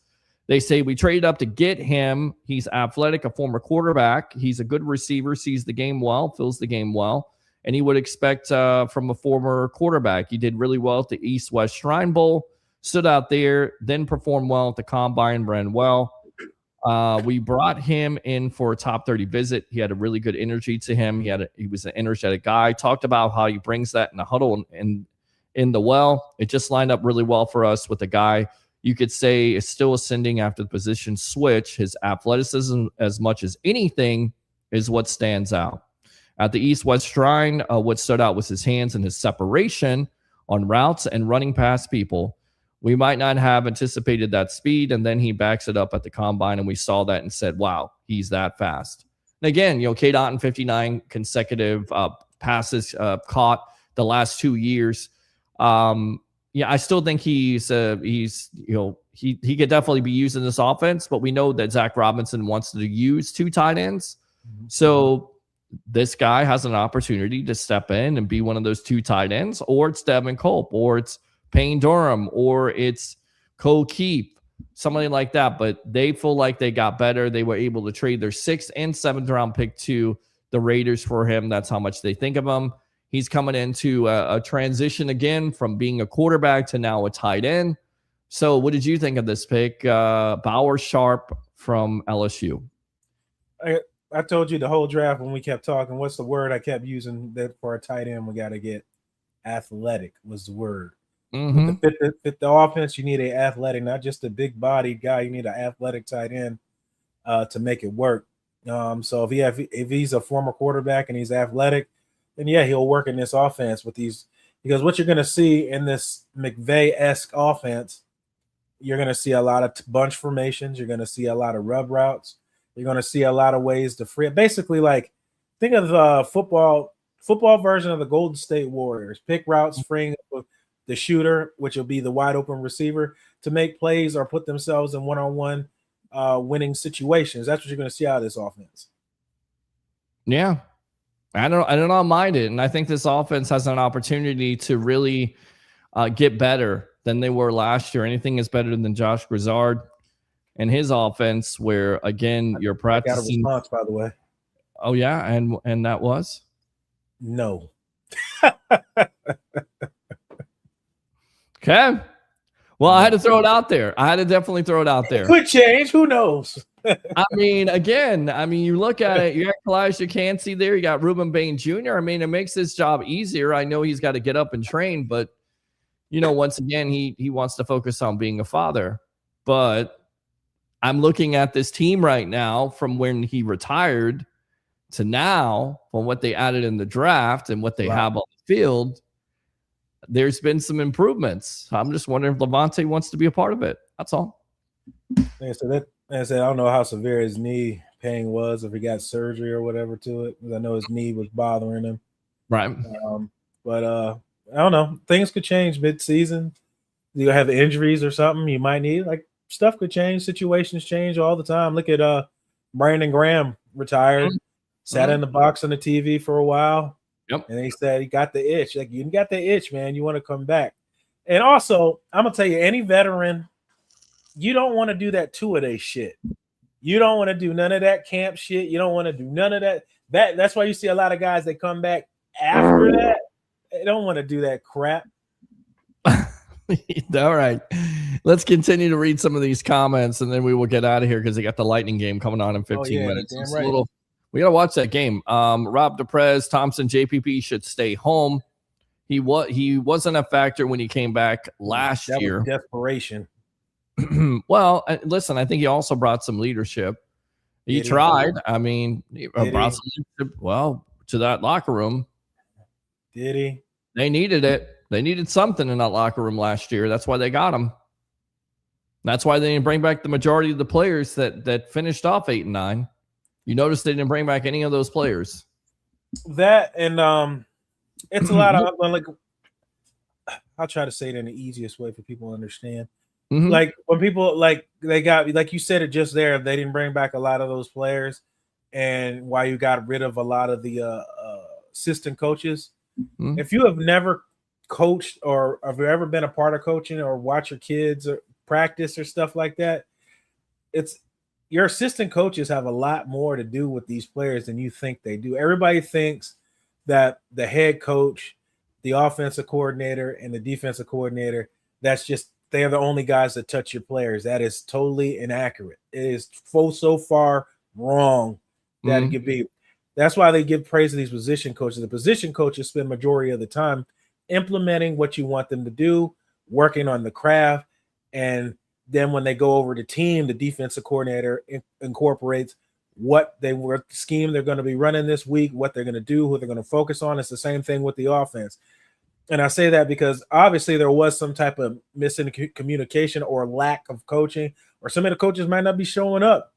They say we traded up to get him. He's athletic, a former quarterback. He's a good receiver, sees the game well, feels the game well. And he would expect from a former quarterback. He did really well at the East-West Shrine Bowl, stood out there, then performed well at the Combine, ran well. We brought him in for a top 30 visit. He had a really good energy to him. He was an energetic guy. Talked about how he brings that in the huddle and in the well. It just lined up really well for us with a guy you could say is still ascending after the position switch. His athleticism, as much as anything, is what stands out. At the East-West Shrine, what stood out was his hands and his separation on routes and running past people. We might not have anticipated that speed, and then he backs it up at the Combine, and we saw that and said, wow, he's that fast. And again, Keionte 59 consecutive passes caught the last 2 years. I still think he could definitely be used in this offense, but we know that Zach Robinson wants to use 2 tight ends. Mm-hmm. So this guy has an opportunity to step in and be one of those 2 tight ends, or it's Devin Culp, or it's Payne Durham, or it's Cole Keep, somebody like that. But they feel like they got better. They were able to trade their 6th and 7th round pick to the Raiders for him. That's how much they think of him. He's coming into a transition again from being a quarterback to now a tight end. So what did you think of this pick? Bauer Sharp from LSU. I told you the whole draft when we kept talking, what's the word I kept using that for a tight end? We got to get athletic was the word. Mm-hmm. To fit the offense, you need an athletic, not just a big bodied guy. You need an athletic tight end to make it work. So if he's a former quarterback and he's athletic, then yeah, he'll work in this offense with these. Because what you're going to see in this McVay-esque offense, you're going to see a lot of bunch formations. You're going to see a lot of rub routes. You're going to see a lot of ways to free. Basically, like think of football version of the Golden State Warriors. Pick routes, freeing up the shooter, which will be the wide open receiver, to make plays or put themselves in one-on-one winning situations. That's what you're going to see out of this offense. Yeah. I don't mind it. And I think this offense has an opportunity to really get better than they were last year. Anything is better than Josh Grizzard and his offense, where again you're practicing. I got a response, by the way. Oh yeah, and that was no. Okay. Well, I had to throw it out there. I had to definitely throw it out there. It could change. Who knows? I mean, you look at it. You got Elijah Keionte there. You got Rueben Bain Jr. I mean, it makes his job easier. I know he's got to get up and train, but once again, he wants to focus on being a father. But I'm looking at this team right now from when he retired to now, from what they added in the draft and what they have on the field. There's been some improvements. I'm just wondering if Levante wants to be a part of it. That's all. I said, I don't know how severe his knee pain was, if he got surgery or whatever to it, because I know his knee was bothering him. Right. But I don't know. Things could change mid-season. You have injuries or something you might need. Like, stuff could change. Situations change all the time. Look at Brandon Graham retired, sat in the box on the TV for a while. Yep. And he said he got the itch. Like, you got the itch, man. You want to come back. And also, I'm going to tell you, any veteran, you don't want to do that two-a-day shit. You don't want to do none of that camp shit. You don't want to do none of that. That's why you see a lot of guys that come back after that. They don't want to do that crap. All right. Let's continue to read some of these comments, and then we will get out of here because they got the Lightning game coming on in 15 minutes. It's right. We got to watch that game. Rob DePrez, Thompson, JPP should stay home. He wasn't a factor when he came back last year. Was desperation. Well, listen, I think he also brought some leadership. He tried. I mean, he brought some leadership, to that locker room. Did he? They needed it. They needed something in that locker room last year. That's why they got him. That's why they didn't bring back the majority of the players that finished off 8 and 9. You notice they didn't bring back any of those players. That and it's a lot of like. I'll try to say it in the easiest way for people to understand. Mm-hmm. Like when people they got, like you said it just there, they didn't bring back a lot of those players, and why you got rid of a lot of the assistant coaches. Mm-hmm. If you have never coached or have you ever been a part of coaching or watch your kids or practice or stuff like that, it's your assistant coaches have a lot more to do with these players than you think they do. Everybody thinks that the head coach, the offensive coordinator, and the defensive coordinator, they are the only guys that touch your players. That is totally inaccurate. It is so far wrong that it could be. That's why they give praise to these position coaches. The position coaches spend majority of the time implementing what you want them to do, working on the craft, and then when they go over to team, the defensive coordinator incorporates what scheme they're going to be running this week, what they're going to do, who they're going to focus on. It's the same thing with the offense. And I say that because obviously there was some type of miscommunication or lack of coaching, or some of the coaches might not be showing up,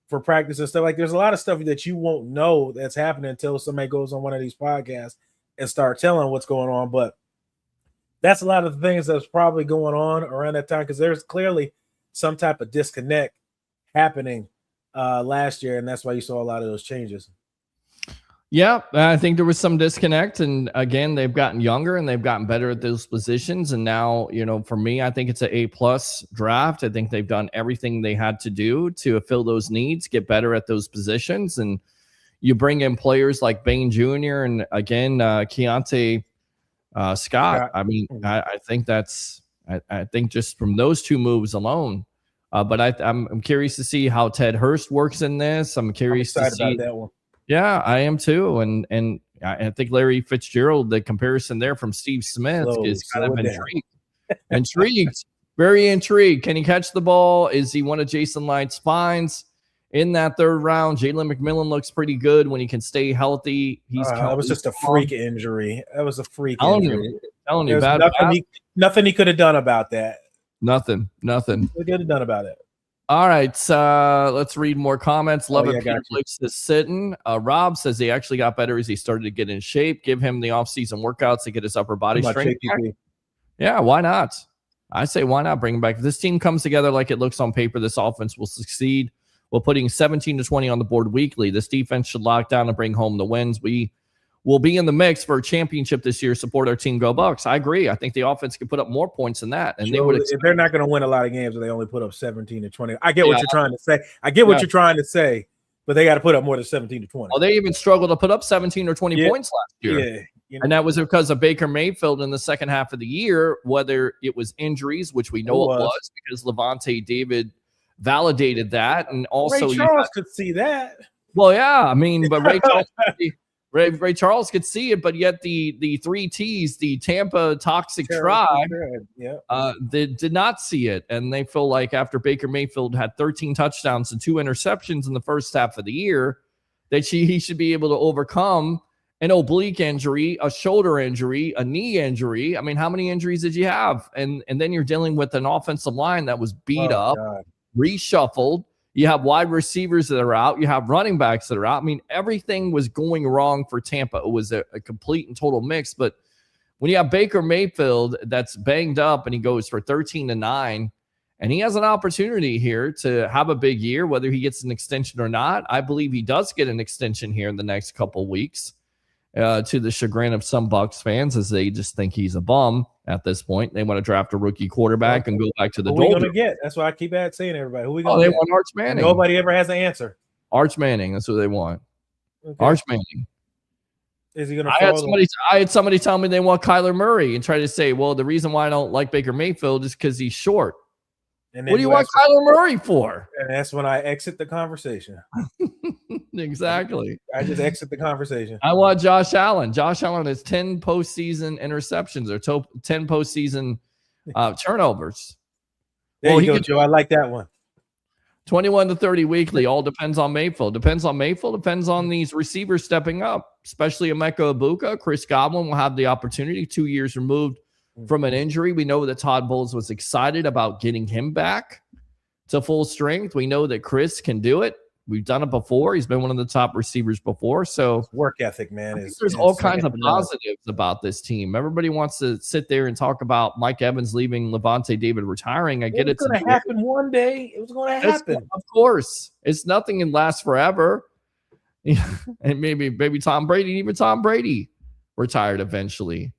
for practice and stuff. Like, there's a lot of stuff that you won't know that's happening until somebody goes on one of these podcasts and start telling what's going on. But that's a lot of the things that's probably going on around that time, because there's clearly some type of disconnect happening last year, and that's why you saw a lot of those changes. Yeah, I think there was some disconnect, and again, they've gotten younger and they've gotten better at those positions. And now, for me, I think it's an A+ draft. I think they've done everything they had to do to fill those needs, get better at those positions, and you bring in players like Bain Jr. and again Keionte Scott. I mean, I think I think just from those two moves alone. But I'm curious to see how Ted Hurst works in this. I'm curious to see about that one. Yeah, I am too. And I think Larry Fitzgerald, the comparison there from Steve Smith is kind of intrigued. Very intrigued. Can he catch the ball? Is he one of Jason Licht's spines? in that third round. Jalen McMillan looks pretty good when he can stay healthy. That was just a freak injury. That was a freak Telling injury. Telling you, There's nothing he could have done about that. Nothing. He could have done about it. All right, let's read more comments. Love it. Peter Blakes is sitting. Rob says he actually got better as he started to get in shape. Give him the off-season workouts to get his upper body strength back. Yeah, why not? I say why not bring him back? If this team comes together like it looks on paper, this offense will succeed. We're putting 17 to 20 on the board weekly. This defense should lock down and bring home the wins. We will be in the mix for a championship this year. Support our team. Go Bucs. I agree. I think the offense could put up more points than that. And they're not going to win a lot of games if they only put up 17 to 20. I get what you're trying to say. I get what you're trying to say, but they got to put up more than 17 to 20. Oh, they even struggled to put up 17 or 20 points last year. Yeah. And that was because of Baker Mayfield in the second half of the year, whether it was injuries, which we know it was because Levante David validated that. And also Ray Charles could see that. Well, yeah. I mean, but Ray Charles could see it, but yet the three T's, the Tampa toxic tribe, they did not see it. And they feel like after Baker Mayfield had 13 touchdowns and 2 interceptions in the first half of the year, that he should be able to overcome an oblique injury, a shoulder injury, a knee injury. I mean, how many injuries did you have? And then you're dealing with an offensive line that was beat up, reshuffled. You have wide receivers that are out. You have running backs that are out. I mean, everything was going wrong for Tampa. It was a complete and total mix. But when you have Baker Mayfield that's banged up and he goes for 13-9, and he has an opportunity here to have a big year, whether he gets an extension or not. I believe he does get an extension here in the next couple of weeks, to the chagrin of some Bucs fans, as they just think he's a bum at this point. They want to draft a rookie quarterback and go back to the Who are we going to get? That's why I keep saying everybody. Who are we going to get? They want Arch Manning. Nobody ever has an answer. Arch Manning. That's what they want. Okay. Arch Manning. Is he going to I had somebody tell me they want Kyler Murray and try to say, well, the reason why I don't like Baker Mayfield is because he's short. And what do you want Kyler Murray for? And that's when I exit the conversation. Exactly. I just exit the conversation. I want Josh Allen. Josh Allen has 10 postseason interceptions or 10 postseason turnovers. There you go, Joe. I like that one. 21 to 30 weekly. All depends on Mayfield. Depends on these receivers stepping up, especially Emeka Egbuka. Chris Godwin will have the opportunity, 2 years removed from an injury. We know that Todd Bowles was excited about getting him back to full strength. We know that Chris can do it. We've done it before. He's been one of the top receivers before. So work ethic, man. There's all kinds of positives about this team. Everybody wants to sit there and talk about Mike Evans leaving, Levante David retiring. I get it. It's going to happen one day. It was going to happen. Of course. It's nothing can last forever. And maybe Tom Brady, even Tom Brady retired eventually.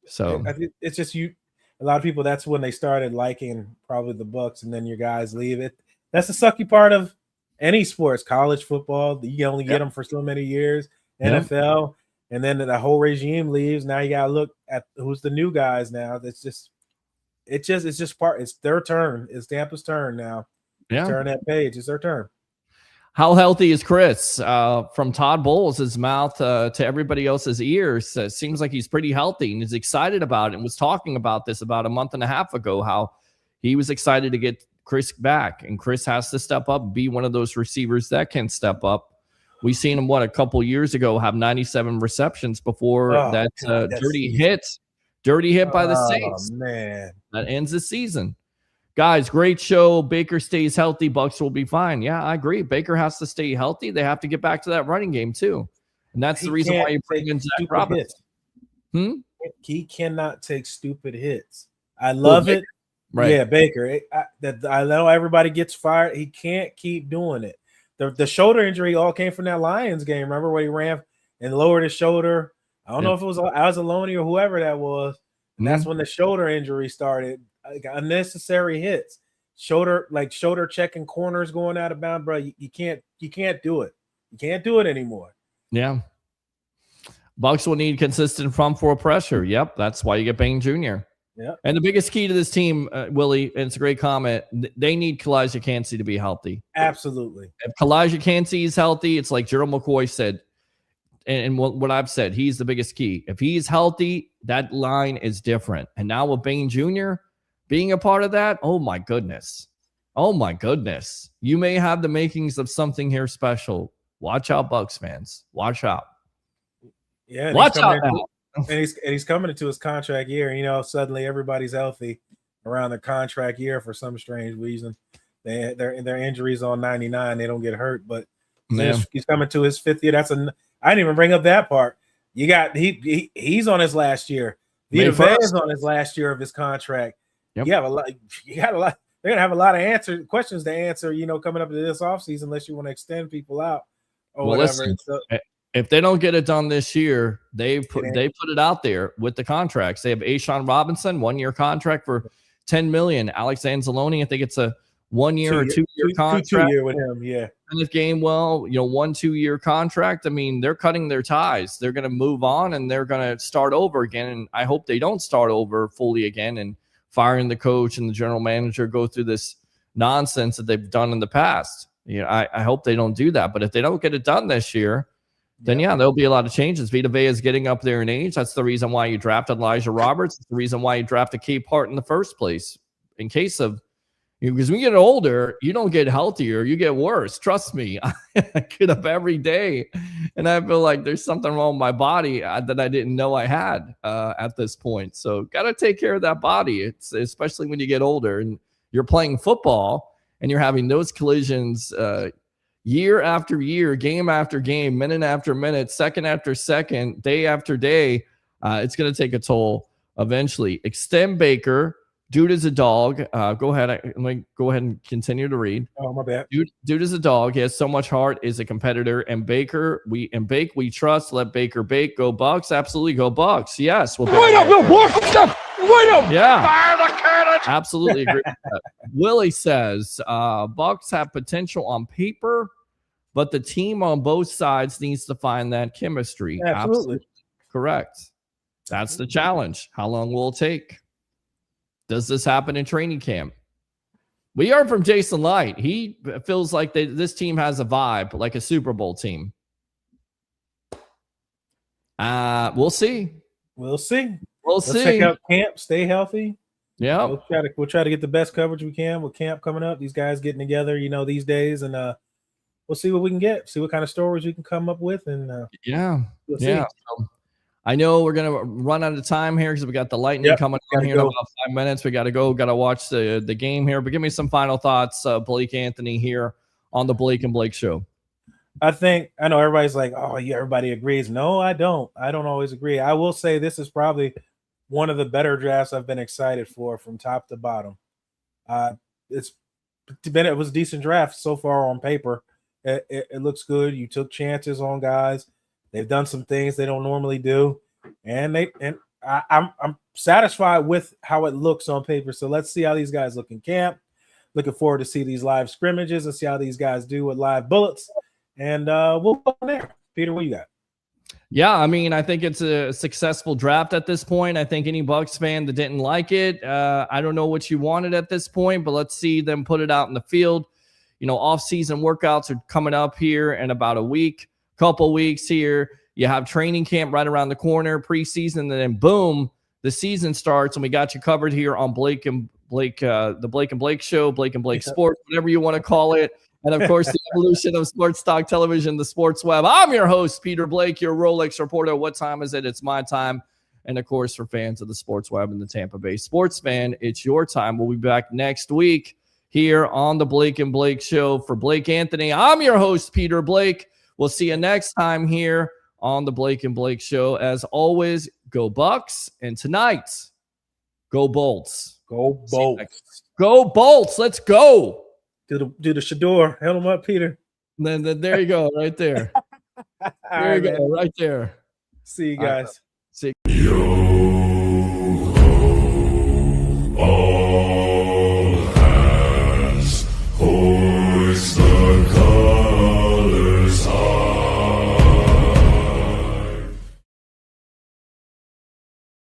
So it's just a lot of people, that's when they started liking probably the Bucs, and then your guys leave it. That's the sucky part of any sports, college football. You can only get them for so many years. NFL, and then the whole regime leaves. Now you got to look at who's the new guys now. It's just it's their turn. It's Tampa's turn now. Yeah. Turn that page. It's their turn. How healthy is Chris? From Todd Bowles' mouth to everybody else's ears, seems like he's pretty healthy and is excited about it and was talking about this about a month and a half ago, how he was excited to get Chris back. And Chris has to step up, be one of those receivers that can step up. We seen him, a couple years ago, have 97 receptions before that dirty hit by the Saints. Man. That ends the season. Guys, great show. Baker stays healthy. Bucs will be fine. Yeah, I agree. Baker has to stay healthy. They have to get back to that running game too. And that's the reason why you bring in Zach Robinson. He cannot take stupid hits. I love it. Right. Yeah, Baker. I know everybody gets fired. He can't keep doing it. The shoulder injury all came from that Lions game. Remember when he ran and lowered his shoulder? I don't know if it was Azaloni or whoever that was. And that's when the shoulder injury started. Unnecessary hits, shoulder checking corners going out of bounds, bro. You can't do it. You can't do it anymore. Yeah. Bucs will need consistent front four pressure. Yep, that's why you get Bain Jr. Yeah. And the biggest key to this team, Willie, and it's a great comment, they need Keionte to be healthy. Absolutely. If Keionte is healthy, it's like Gerald McCoy said, and what I've said, he's the biggest key. If he's healthy, that line is different. And now with Bain Jr. being a part of that, oh my goodness. Oh my goodness. You may have the makings of something here special. Watch out, Bucs fans. Watch out. Yeah, watch out now. And he's coming into his contract year. You know, suddenly everybody's healthy around the contract year for some strange reason. Their injuries on 99, they don't get hurt, but he's coming to his 5th year. I didn't even bring up that part. You got he's on his last year. Vita Vea is on his last year of his contract. Yep. You got a lot. They're gonna have a lot of questions to answer, you know, coming up to this offseason, unless you want to extend people out or whatever. Listen, if they don't get it done this year, they put it out there with the contracts. They have Ashawn Robinson, 1-year contract for $10 million. Alex Anzalone, I think it's a 1-year or 2-year contract. 2-year with him, yeah. Kenneth Gainwell, 1-2-year contract. I mean, they're cutting their ties. They're going to move on and they're going to start over again. And I hope they don't start over fully again and firing the coach and the general manager, go through this nonsense that they've done in the past. I hope they don't do that. But if they don't get it done this year, then there'll be a lot of changes. Vita Vea is getting up there in age. That's the reason why you drafted Elijah Roberts. It's the reason why you drafted Capehart in the first place. In case of, because when you get older, you don't get healthier, you get worse. Trust me. I get up every day and I feel like there's something wrong with my body that I didn't know I had at this point. So got to take care of that body. It's especially when you get older and you're playing football and you're having those collisions year after year, game after game, minute after minute, second after second, day after day. It's going to take a toll eventually. Extend Baker. Dude is a dog. Go ahead. Let me go ahead and continue to read. Oh, my bad. Dude is a dog. He has so much heart. Is a competitor. And Baker, we trust. Let Baker bake. Go Bucs. Absolutely, go Bucs. Yes. Wait up, wait up. Yeah. Fire the cannon. Absolutely agree with that. Willie says Bucs have potential on paper, but the team on both sides needs to find that chemistry. Absolutely. Correct. That's the challenge. How long will it take? Does this happen in training camp? We heard from Jason Light. He feels like this team has a vibe, like a Super Bowl team. We'll see. Let's check out camp. Stay healthy. Yeah. We'll try to get the best coverage we can with camp coming up. These guys getting together, these days, and we'll see what we can get. See what kind of stories we can come up with, and we'll see. So, I know we're going to run out of time here because we got the lightning coming on here in about 5 minutes. We got to go. Got to watch the game here. But give me some final thoughts, Blake Anthony, here on the Blake and Blake Show. I know everybody's like, oh, yeah, everybody agrees. No, I don't. I don't always agree. I will say this is probably one of the better drafts I've been excited for from top to bottom. It was a decent draft so far on paper. It looks good. You took chances on guys. They've done some things they don't normally do, and I'm satisfied with how it looks on paper. So let's see how these guys look in camp. Looking forward to see these live scrimmages and see how these guys do with live bullets, and we'll go from there. Peter, what you got? Yeah, I mean, I think it's a successful draft at this point. I think any Bucs fan that didn't like it, I don't know what you wanted at this point, but let's see them put it out in the field. Off-season workouts are coming up here in about a week. Couple weeks here, you have training camp right around the corner, preseason, and then boom, the season starts, and we got you covered here on Blake and Blake, the Blake and Blake Show, Blake and Blake Sports, whatever you want to call it, and of course the evolution of sports talk television, the sports web. I'm your host, Peter Blake, your Rolex reporter. What time is it? It's my time, and of course for fans of the sports web and the Tampa Bay sports fan, it's your time. We'll be back next week here on the Blake and Blake Show. For Blake Anthony, I'm your host, Peter Blake. We'll see you next time here on the Blake and Blake Show. As always, go Bucs. And tonight, go Bolts. Go Bolts. Go Bolts. Let's go. Do the Shador. Held him up, Peter. Then there you go, right there. There you go, right there. See you guys. See you.